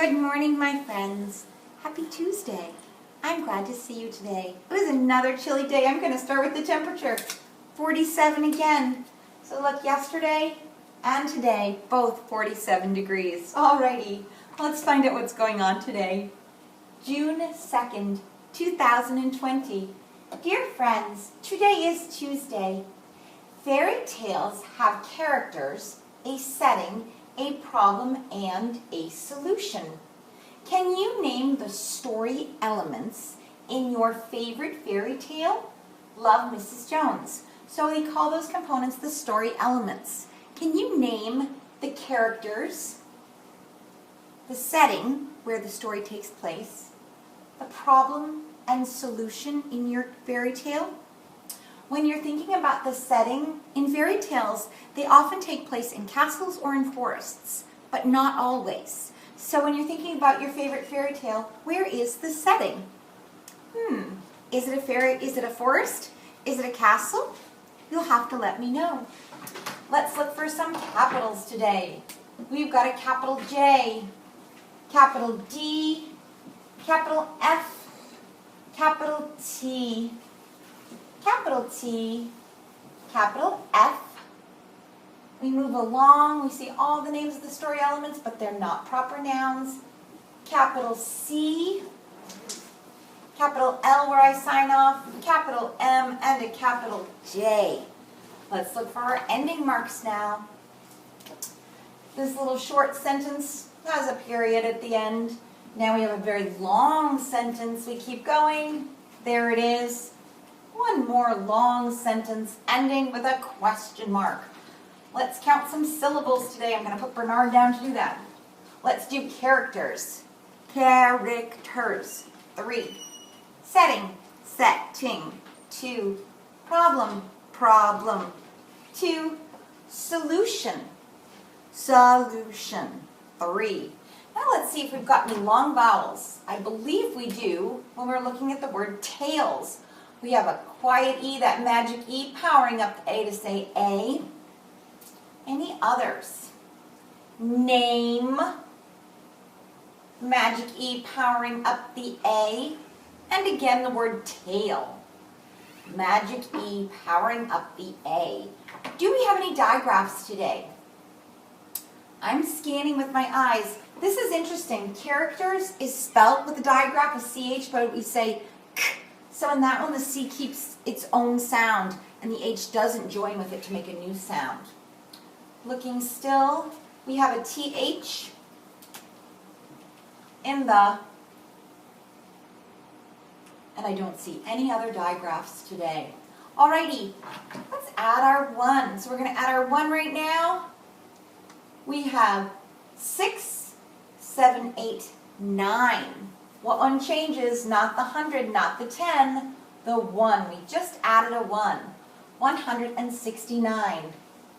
Good morning, my friends. Happy Tuesday. I'm glad to see you today. It was another chilly day. I'm going to start with the temperature. 47 again. So look, yesterday and today, both 47 degrees. Alrighty, let's find out what's going on today. June 2nd, 2020. Dear friends, today is Tuesday. Fairy tales have characters, a setting, a problem, and a solution. Can you name the story elements in your favorite fairy tale? Love, Mrs. Jones. So they call those components the story elements. Can you name the characters, the setting where the story takes place, the problem and solution in your fairy tale? When you're thinking about the setting, in fairy tales, they often take place in castles or in forests, but not always. So when you're thinking about your favorite fairy tale, where is the setting? Is it a forest? Is it a castle? You'll have to let me know. Let's look for some capitals today. We've got a capital J, capital D, capital F, capital T, capital T, capital F. We move along, we see all the names of the story elements, but they're not proper nouns. Capital C, capital L where I sign off, capital M, and a capital J. Let's look for our ending marks now. This little short sentence has a period at the end. Now we have a very long sentence. We keep going. There it is. One more long sentence ending with a question mark. Let's count some syllables today. I'm going to put Bernard down to do that. Let's do characters. Characters. 3. Setting. Setting. 2. Problem. Problem. 2. Solution. Solution. 3. Now let's see if we've got any long vowels. I believe we do when we're looking at the word tails. We have a quiet E, that magic E, powering up the A to say A. Any others? Name, magic E powering up the A. And again, the word tail, magic E powering up the A. Do we have any digraphs today? I'm scanning with my eyes. This is interesting. Characters is spelled with a digraph, a CH, but we say K. So in that one, the C keeps its own sound, and the H doesn't join with it to make a new sound. Looking still, we have a TH in the, and I don't see any other digraphs today. Alrighty, let's add our 1. So we're going to add our 1 right now. We have 6, 7, 8, 9. What one changes? Not the 100, not the 10, the 1. We just added a 1. 169.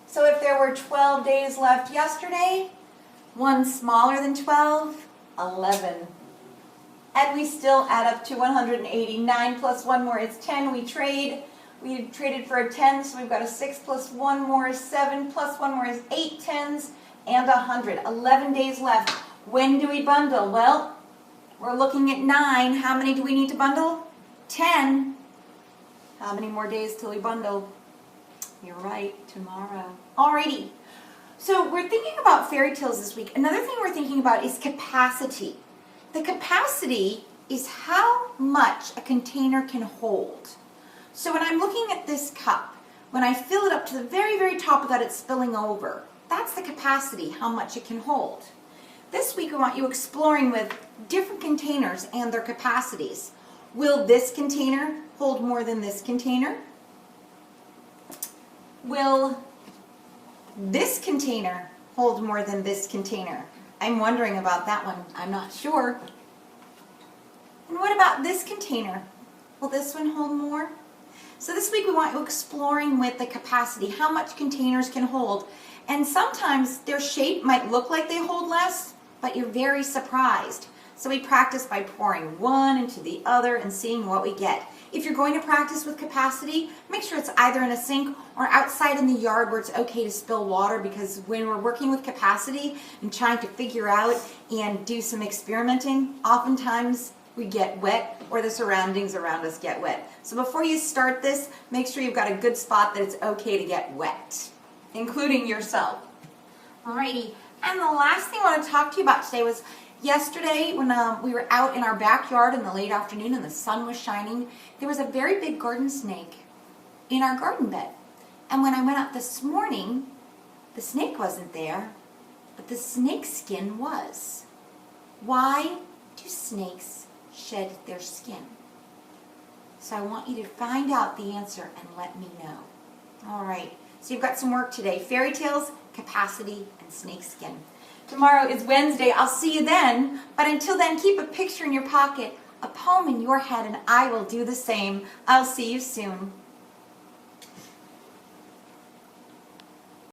So if there were 12 days left yesterday, 1 smaller than 12, 11. And we still add up to 189 plus 1 more is 10. We traded for a 10, so we've got a 6 plus 1 more is 7 plus 1 more is 8 tens and 100. 11 days left. When do we bundle? Well, we're looking at 9. How many do we need to bundle? 10. How many more days till we bundle? You're right, tomorrow. Alrighty. So we're thinking about fairy tales this week. Another thing we're thinking about is capacity. The capacity is how much a container can hold. So when I'm looking at this cup, when I fill it up to the very, very top without it spilling over, that's the capacity, how much it can hold. This week, I want you exploring with different containers and their capacities. Will this container hold more than this container? Will this container hold more than this container? I'm wondering about that one. I'm not sure. And what about this container? Will this one hold more? So this week, we want you exploring with the capacity, how much containers can hold. And sometimes their shape might look like they hold less, but you're very surprised. So we practice by pouring one into the other and seeing what we get. If you're going to practice with capacity, make sure it's either in a sink or outside in the yard where it's okay to spill water, because when we're working with capacity and trying to figure out and do some experimenting, oftentimes we get wet or the surroundings around us get wet. So before you start this, make sure you've got a good spot that it's okay to get wet, including yourself. Alrighty, and the last thing I want to talk to you about today was yesterday when we were out in our backyard in the late afternoon and the sun was shining, there was a very big garden snake in our garden bed. And when I went out this morning, the snake wasn't there, but the snake skin was. Why do snakes shed their skin? So I want you to find out the answer and let me know. All right, so you've got some work today. Fairy tales, capacity, and snake skin. Tomorrow is Wednesday. I'll see you then. But until then, keep a picture in your pocket, a poem in your head, and I will do the same. I'll see you soon.